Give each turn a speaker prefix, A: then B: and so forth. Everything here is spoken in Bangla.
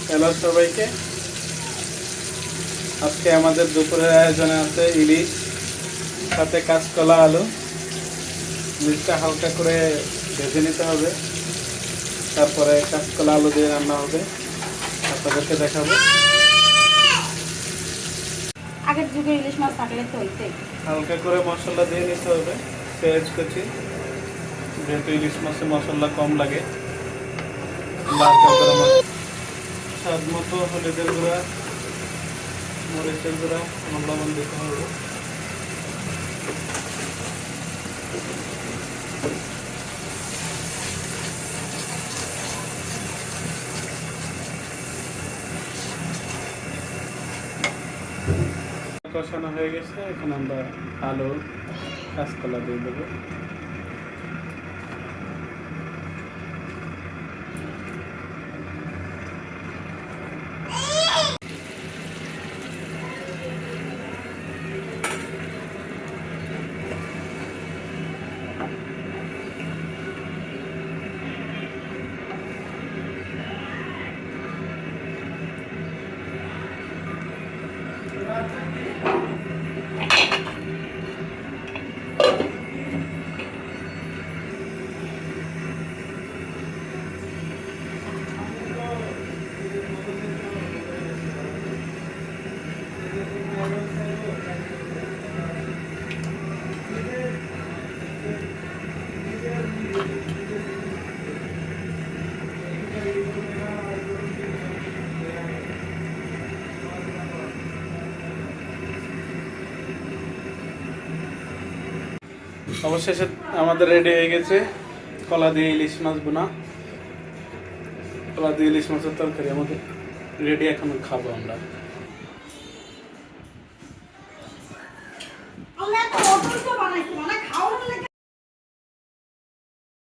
A: হ্যালো সবাইকে, আজকে আমাদের দুপুরের আয়োজনে আছে ইলিশ, সাথে কাঁচকলা আলু। ইলিশটা হালকা করে ভেজে নিতে হবে, তারপরে কাঁচকলা আলু দিয়ে রান্না হবে, আপনাদেরকে দেখাবো।
B: আগের যুগে ইলিশ মাছ থাকলে তো হইতে
A: হালকা করে মশলা দিয়ে নিতে হবে, পেঁয়াজ কুচি, যেহেতু ইলিশ মাছে মশলা কম লাগে। হালকা করে স্বাদ মতো হলুদের গুঁড়া, মরিচের গুঁড়া, লবণ দিতে হবে। কষানো হয়ে গেছে, এখন আমরা আলু কাঁচকলা দিয়ে দেবো। অবশেষে আমাদের রেডি হয়ে গেছে কলা দিয়ে ইলিশ মাছ বোনা। কলা দিয়ে ইলিশ মাছের তরকারি আমাদের রেডি, এখন খাবো আমরা।
B: আমরা তো অবশ্য বানাই